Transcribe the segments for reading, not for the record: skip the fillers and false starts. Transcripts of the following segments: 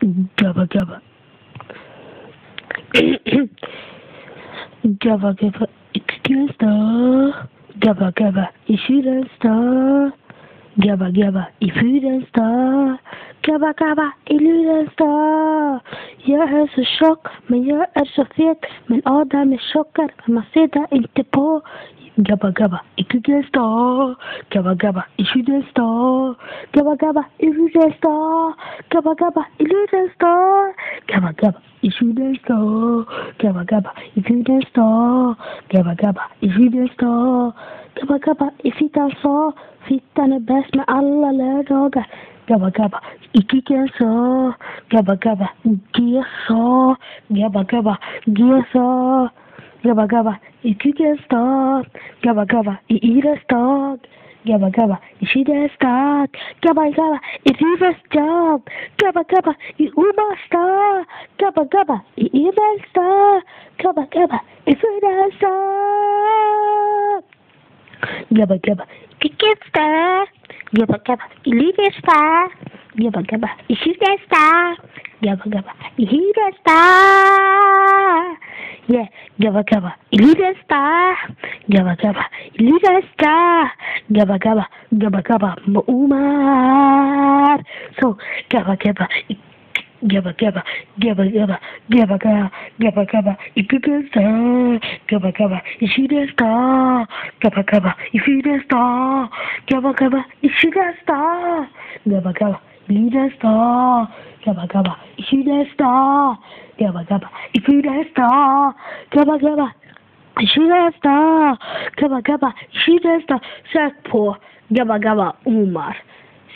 Gabba gabba. Gabba gabba. Excuse the. Gabba gabba. I shouldn't stop. Gabba gabba. I shouldn't stop. Gabba gabba. I shouldn't stop. Jag är så tjock, men jag är så fet. Men Adam är tjockare, men man ser det inte på. Gabba gabba, I couldn't stop. Gabba gabba, I shouldn't stop. Gabba gabba, I shouldn't stop. Gabba gabba, I shouldn't stop. Gabba gabba, I shouldn't stop. Gabba gabba, I shouldn't stop. Gabba gabba, I shouldn't stop. Gabba gabba, I fittan sa. Fittan är bäst med alla lördagar. Gabba gabba, I kicken sa. Gabba gabba, G sa. Gabba gabba, G sa. Gabba gabba, I kicken start. Gabba gabba, I Ida start. Gabba gabba, I Shida start. Gabba gabba, I Riva start. Gabba gabba, I Uma start. Gabba gabba, I Ida start. Gabba gabba, I Frida start. Gabba gabba, I kicken start. Gabba gabba, I Liga start. Gabba gabba, I Shida start. Gabba gabba, I Hida start. Yeah, gabba gabba, I Liga start. Gabba gabba, I Liga start. Gabba gabba, gabba gabba, Umar. So, gabba gabba, gabba gabba, gabba gabba, gabba gabba, gabba gabba, I Pickle Star. Gabba gabba, I Shida Star. Gabba gabba, I Fida Star. Gabba gabba, I Shida Star. Gabba gabba, Leader Star. Gabba gabba, I Shida Star. Gabba gabba, I Fida Star. Gabba gabba, I Shida Star. Gabba gabba, I Shida Star. Sök på Gabba gabba Omar.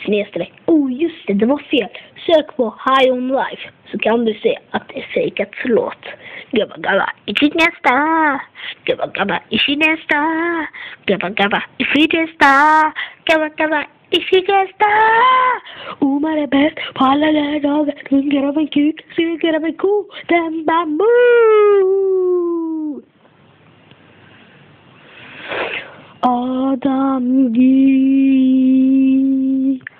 Snedstreck. Just det var fel. Sök på High on Life så kan du se att det är fejkat låt. Gabba gabba, I Chicken Star. Gabba gabba, I Chicken Star. Gabba gabba, I Chicken Star. Gabba gabba, I Chicken Star. Omar är bäst på alla lördagar. Rungar av en kuk, suger av en ko. Den bamboo. Adam G.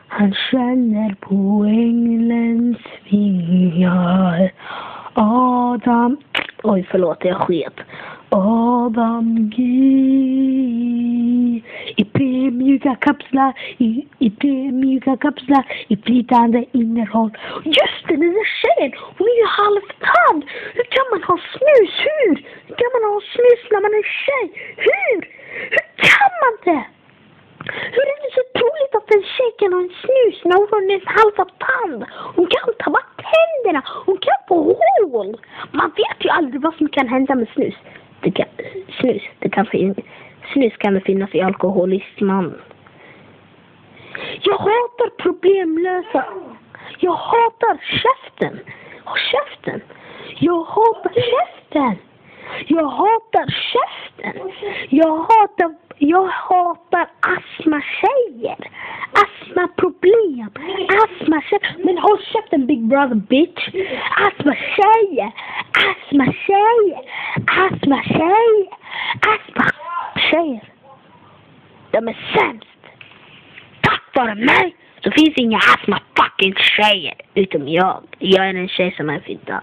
Han känner på änglens vingar. Adam... Oj, förlåt, jag sket. Adam G. I P-mjuka kapslar. I P-mjuka kapslar. I flytande innehåll. Just det, den där tjejen. Hon är ju halvtand. Hur kan man ha snus? Hur kan man ha snus när man är tjej? Hur kan man det? Hur är det så troligt att en tjej kan ha en snus när hon har en halva tand? Hon kan ta bort tänderna. Hon kan få hål. Man vet ju aldrig vad som kan hända med snus. Snus kan det finnas i alkoholisman. Jag hatar problemlösa. Jag hatar käften. Jag hatar käften. Jag hatar astmatjejer. Astmaproblem. Astmatjejer. Men håll käften, Big Brother bitch. Astmatjejer. De är sämst. Tack vare mig så finns inga astma fucking tjejer. Utom jag. Jag är en tjej som är fitta.